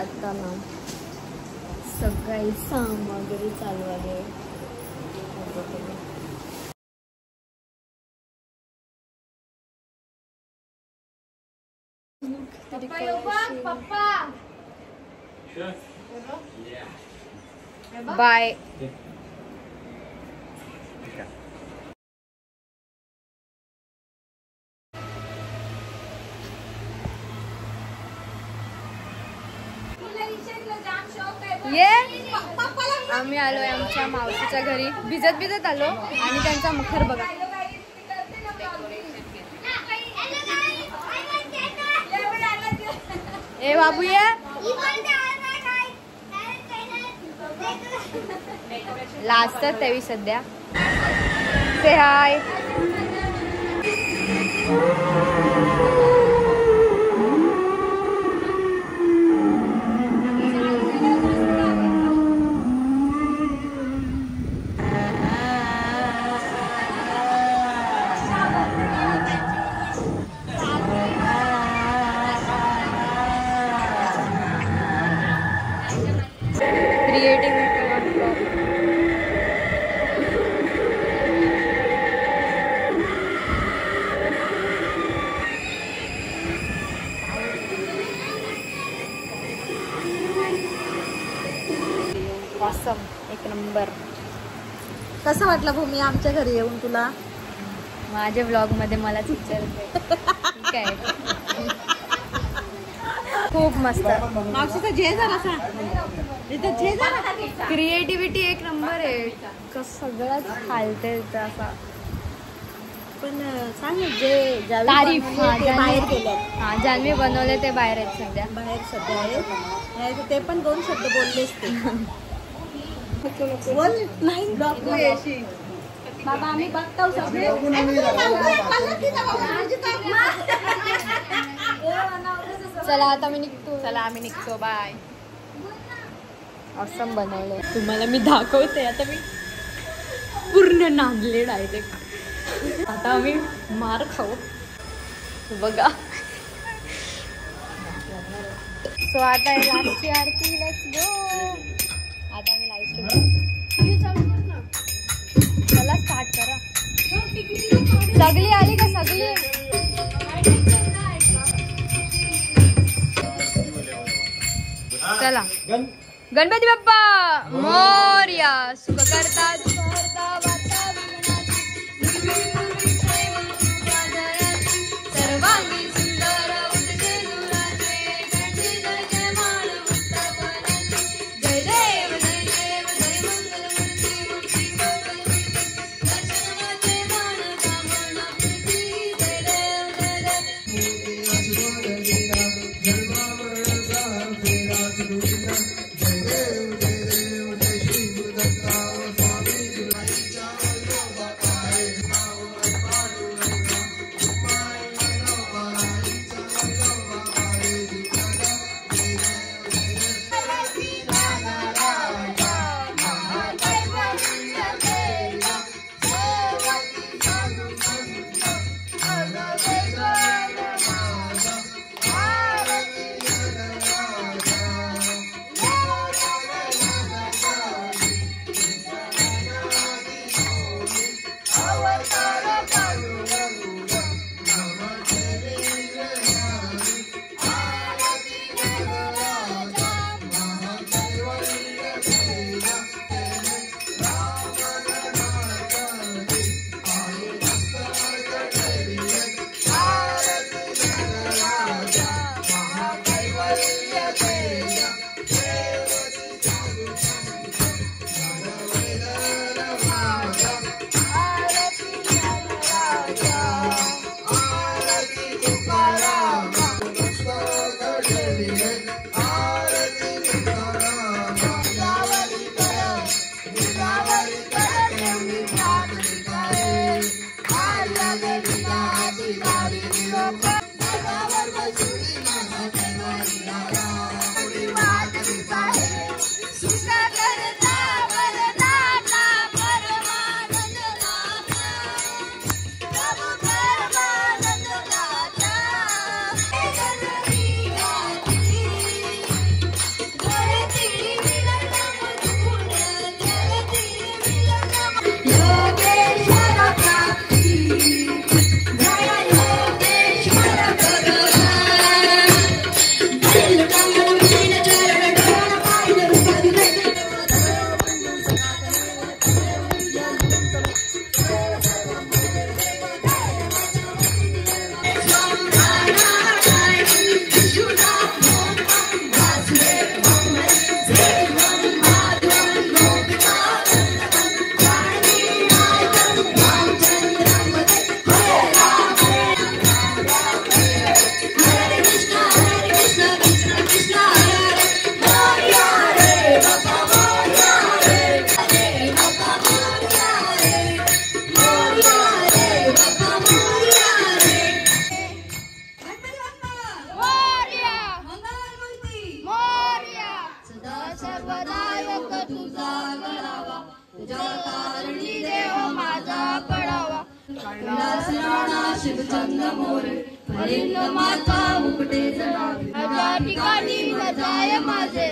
आता ना सगळी सामग्री चालवाले. बाय. ये आम्ही आलोय आमच्या मावशीच्या घरी. भिजत आलो आणि त्यांचा मखर बघा. ए बाबू ये. लास्ट तेवी सध्या. से हाय. एक नंबर. कसं वाटलं भूमी आमच्या घरी येऊन तुला? माझ्या ब्लॉग मध्ये मलाच विचारते. काय खूप मस्त. मावशीचा जे झाला क्रिएटिव्हिटी एक नंबर आहे. सगळंच हालते असा. पण सांग जे तारीफ बाहेर गेले. हा जान्हवी बनवले ते बाहेर आहेत सध्या. सध्या आहेत ते पण 2 शब्द बोललेच ते. नाही बाबा आम्ही बघतो सगळे. चला आता मी निघतो. चला आम्ही निघतो. बाय. असं बनवलंय तुम्हाला मी दाखवते. आता मी पूर्ण नांदले डायरेक्ट. आता आम्ही मार खाऊ बघा. सो आता लास्टची आरती. Let's go. आता मी लाईव्ह स्ट्रीम. चला स्टार्ट करा. सगळी आली का? सगळी चला. गणपती बाप्पा मोरया. सुख करता सर्वांगी सुंदर सर्वदायक तुझा करावा, तुझ्या कारणी देव माझा पडावा. कैलासराणा शिवचंद्र मोरे, हरिंद माता मुकटे जडावे. ज्या ठिकाणी जाय माझे,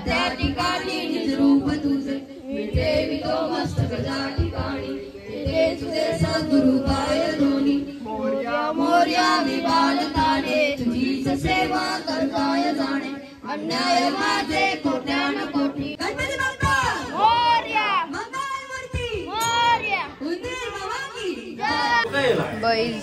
त्या ठिकाणी निज रूप तुझे. मी ठेवितो मस्तक ज्या ठिकाणी, ते तुझे सद्गुरु पाय धोनी. मोर्या मोर्या मी बालकाने, तुझीच सेवा करताय जाणे. अन्याय माझे कोट्यान कोटी. गणपती बाप्पा मोरया, मंगलमूर्ती मोरया, उंदीर भवानी जय. बैल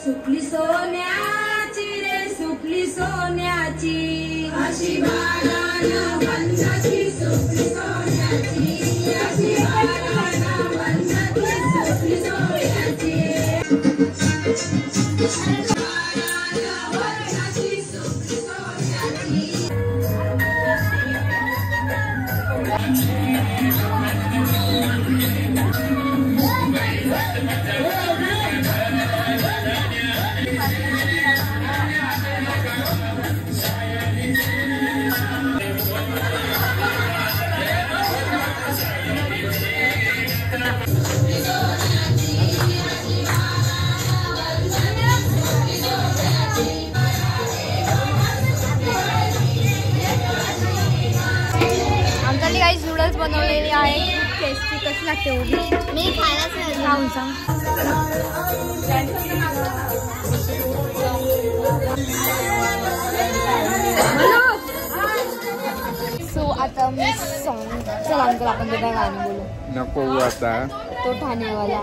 सुकली सोन्याची रे, सुकली सोन्याची, अशी बाळाला वंशाची. सुकली सोन्याची, अशी बाळाला वंशाची. सुकली सोन्याची, बाळाला वंशाची. सुकली सोन्याची. आमच्याकडे काही नूडल्स बनवलेले आहे. खूप टेस्टी. कशी लागते उभी? मी खायलाच नाही. खाऊन सांग. सो आता मी सॉन्ग, चला अंकल आपण ते काय गाणं बोलू. नको आता. तो ठाणेवाला.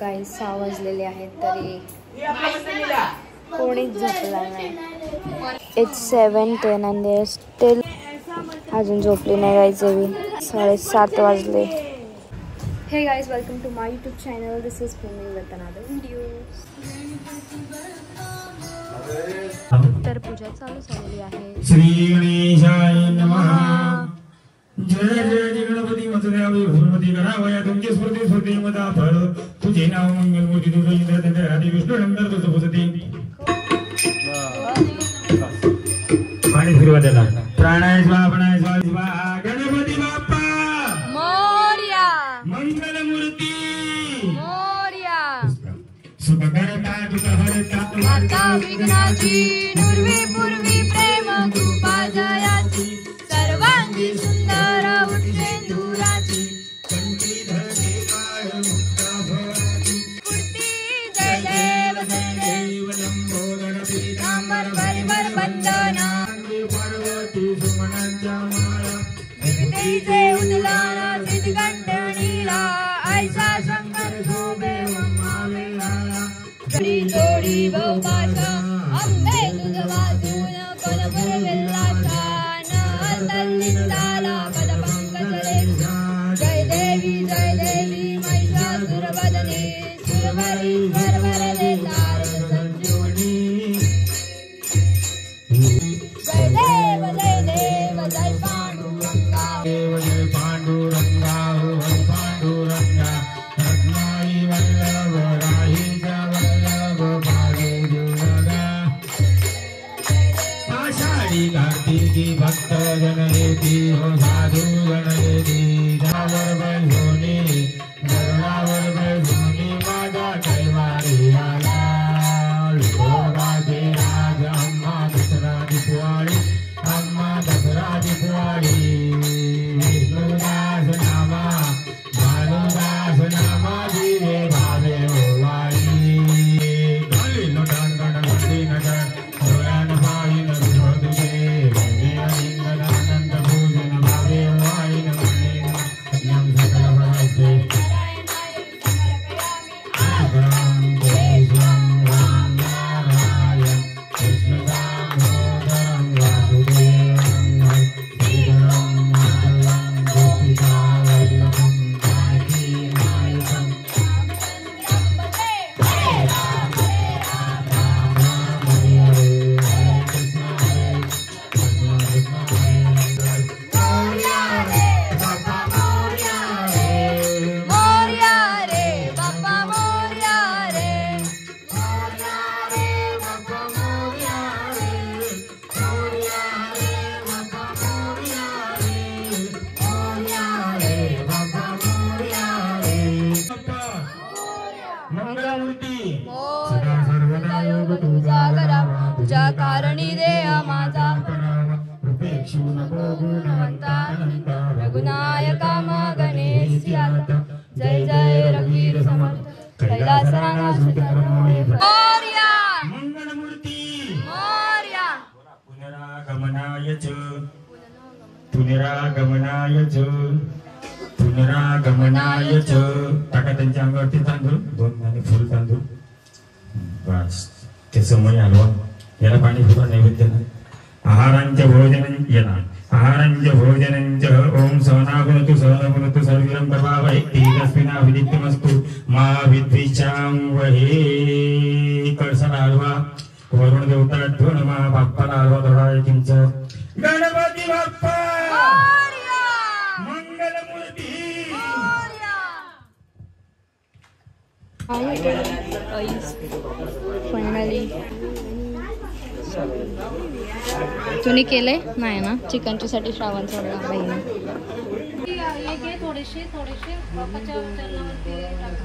गाईस 6 वाजलेले आहेत तरी कोणीच झोपला नाही. It's 7:10 and they are still अजून झोपली नाही गाईज. 7:30 वाजले. हे guys, welcome to my YouTube channel. This is Bhumi with another video. तर पूजा चालू झालेली आहे. श्री गणेशाय नमः. जय जय गणपती मथुरावै भूमती करावया तुमची स्मृती स्मृती मदा फळ. तुझे नाव मंगलमूर्ती तुझ इंद्र चंद्र आदि विष्णू नंतर तुझ भूसती. पाणी फिरवा त्याला. प्राणाय स्वाहा प्राणाय स्वाहा. गणपती बाप्पा मोरया, मंगलमूर्ती मोरया. सुख करता दुख हरता माता विघ्नाची, पूर्वी पूर्वी प्रेम कृपा जयाची. सर्वांगी सुंदर उच्चेंदुराची. कंठीधरे काळ मुक्ता भवाची. मूर्ती जय देव जय देव. लंबोदर पीतांबर परिवर वंदना. पार्वती सुमनांच्या माळा. विघ्नेचे उद्गार सिद्धकंठ नीला. ऐसा शंकर शोभे मावेळाला. जोडी जोडी बहुपाशा. अंबे तुझ वाचून कोण पुरविला छान. तल्लीन झाला मंगलमूर्ती मोरया. सदा सर्वदा योग तुझा करावा तुझ्या कारणी देह माझा करावा उपेक्षू नको गुणवंता अनंता रघुनायका मा गणेश आता. जय जय रघुवीर समर्थ कैलास रांगा मोरया. मंगलमूर्ती मोरया. पुनरागमनाय च पुनरागमनाय च पुनरागमनाय च. टाका त्यांच्या अंगावरती तांदूळ 2 आणि फुल तांदूळ. बस ते समय हलवा. याला पाणी फुटा नैवेद्य. आहारांच्या भोजनं येणार आहारांच्या भोजनंच ओम सहनागुणतु सहनगुणतु सर्वीरं प्रभावै तेजस्विना विदित्यमस्तु मा विद्विषांवहे. कळसाला हलवा. वरुण देवता ठेवून मा बाप्पाला हलवा थोडा किंच. गणपती बाप्पा मोरया. मंगलमूर्ती. फायनली तुम्ही केलंय नाही ना चिकनच्या साठी श्रावण सोडला बहिणी. थोडेसे बापाच्या चरणावरती टाका.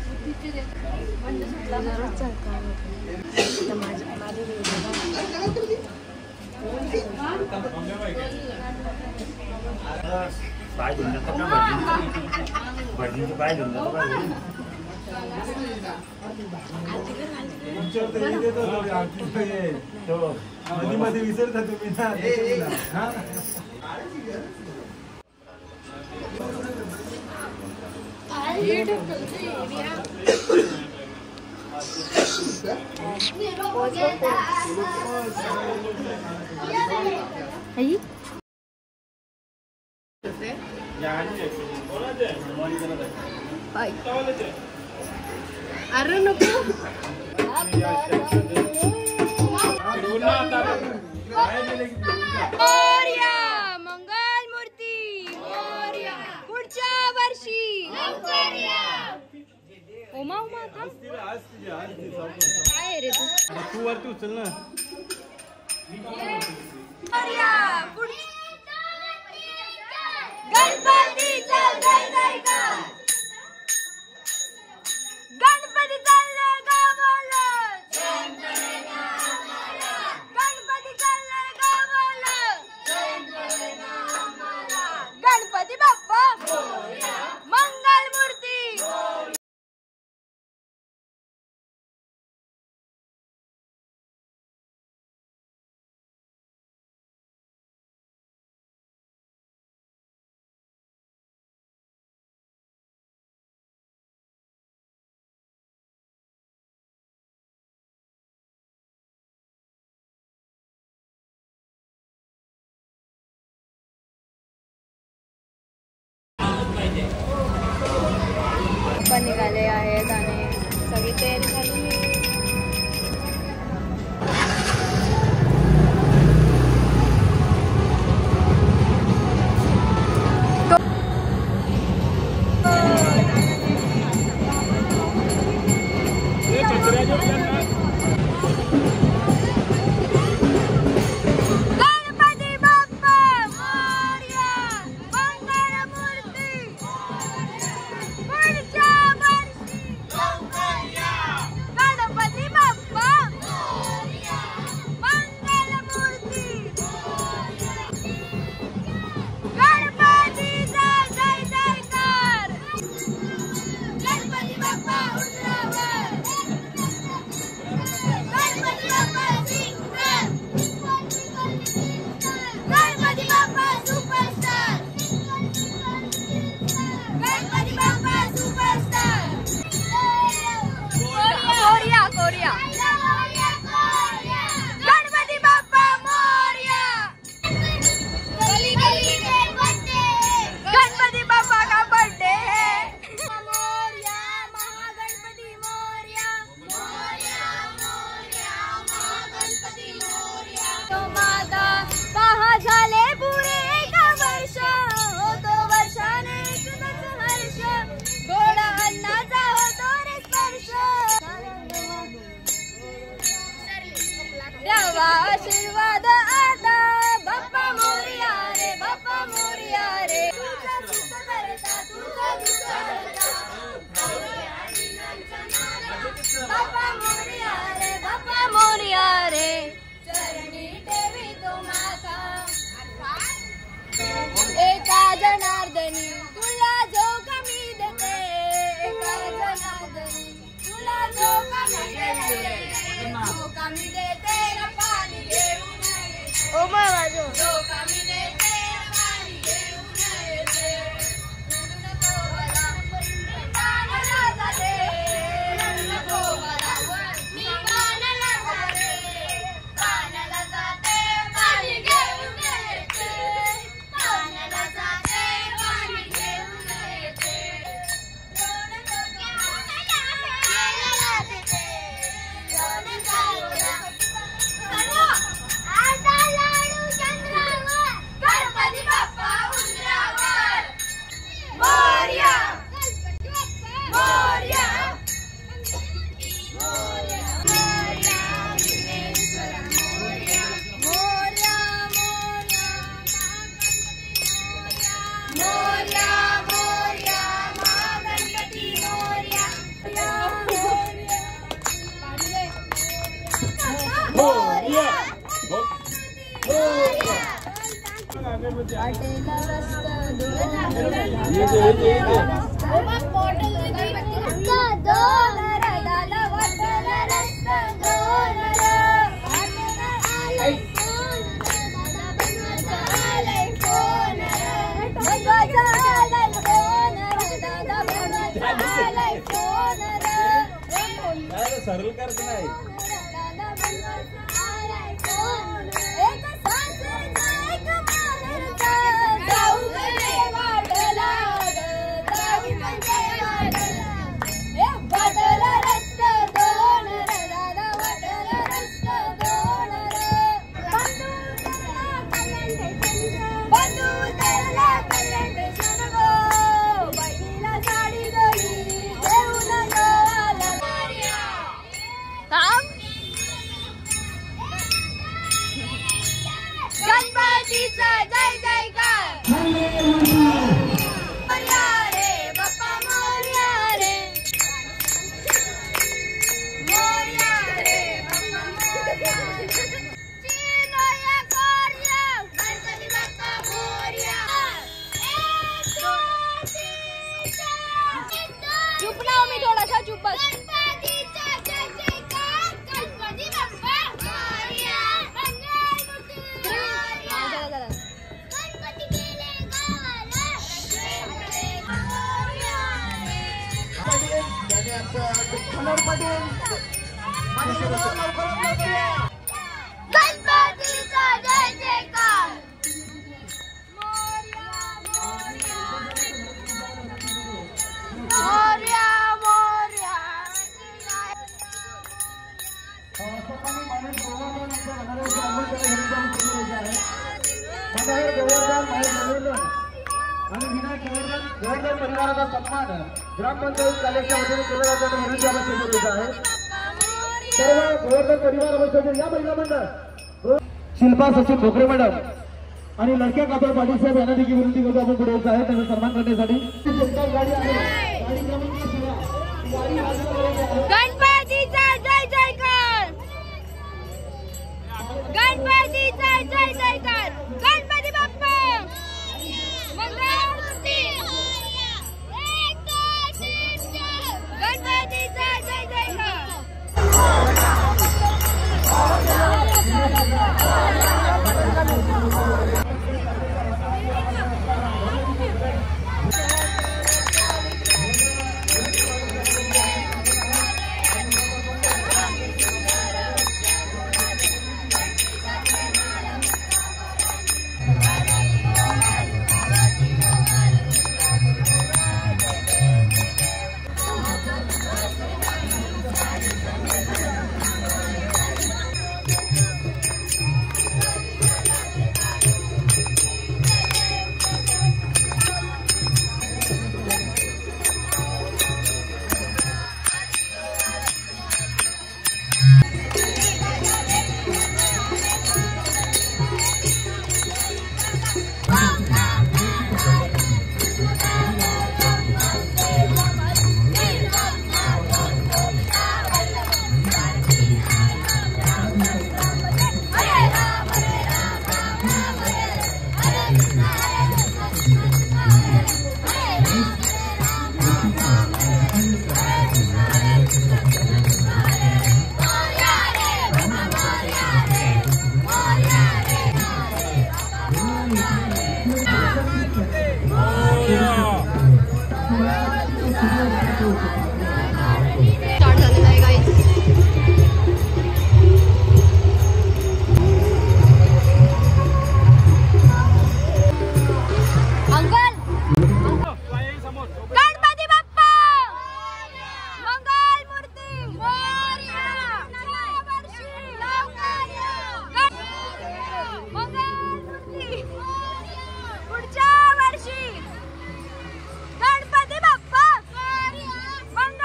बुद्धीचे दे. म्हणजे सुटला पाय धुवून जातात ना भजनीचे पाय धुवून जातात. मध्ये विसरता तुम्ही ना. अरे नको. मोरया. मंगलमूर्ती मोरया. पुढच्या वर्षी उमा उमा थांब. काय रे तू वरती उचल ना. मोरया. गणपतीचा जय जयकार. गणपती चालले गावाला. गणपती चालले गावाला. गणपती बाप्पा मंगलमूर्ती. पण निघाले आहेत आणि सगळी तयारी झाली. गणपती बाप्पा मोरया. मंगलमूर्ती. पुढच्या वर्षी वाटेल रस्त दोन सरळ करत नाही गणपतीचा जय जयकार मोरया रे बाप्पा मोरया रे मोरया रे बाप्पा मोरया चिनोया कोरया गणपती बाप्पा मोरया चुप ना मी थोडासा चुप बस गणपतीचा जय जयकार गणपती बाप्पा मोरया गणपतीचा जय जयकार मोरया मोरया आणि विनायक गोवर्धन परिवाराचा सन्मान ग्रामपंचायत कॉलेजच्या वतीने केला जातो म्हणून जी आम्हाला केलेलं आहे. सर्व गोवर्धन परिवार बसवले या महिला मंडळ शिल्पा सचिन भोकरे मॅडम आणि लडक्या कापड पाटील साहेब यांना देखील विनंती करतो आपण पुढे यायचं आहे त्यांचा सन्मान करण्यासाठी. गाडी आहे गाडी क्रमांक 16 गणपतीचा जय जयकार गणपतीचा जय जयकार गणपती बाप्पा मंगळमूर्ती गणपतीचा जय जयकार पुढच्या वर्षी गणपती बाप्पा मंगल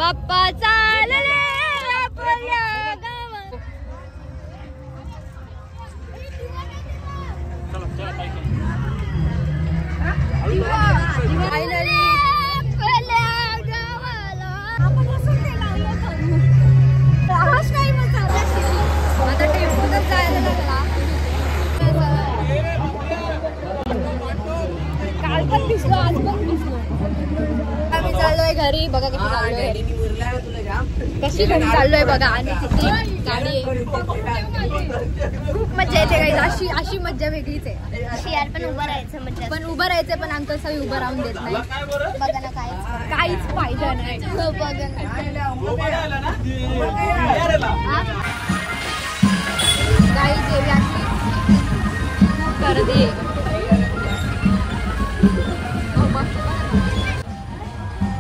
बाप्पा चालले आपल्या गावात. फायनली आता टेम्पोतच जायला लागला. काल पण दिसलो, आज पण दिसलो. आम्ही चाललोय घरी. बघा किती चाललोय, कशी घरी चाललोय बघा. आणि किती गाडी आहे. खूप मजा येते काही. अशी अशी मज्जा वेगळीच आहे. अशी यार पण उभं राहायचं म्हणजे पण उभं राहायचं, पण अंकल सावी उभं राहून देत नाही. बघा ना काय काहीच फायदा नाही. बघा काही देवी अशी गर्दी आहे.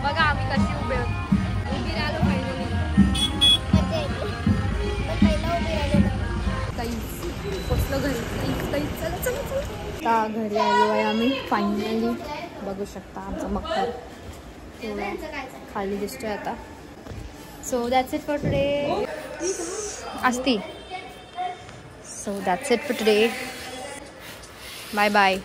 बघा आम्ही कशी उभे उभी राहिलो. फायनली मजा येते. पण पहिला उभी राहिलो. काहीच पोचलो घरी. काहीच चला चला चला. आता घरी आलो आहे आम्ही फायनली. बघू शकता आमचा मकर खाली दिसतोय आता. So that's it for today. असती. So that's it for today. Bye bye.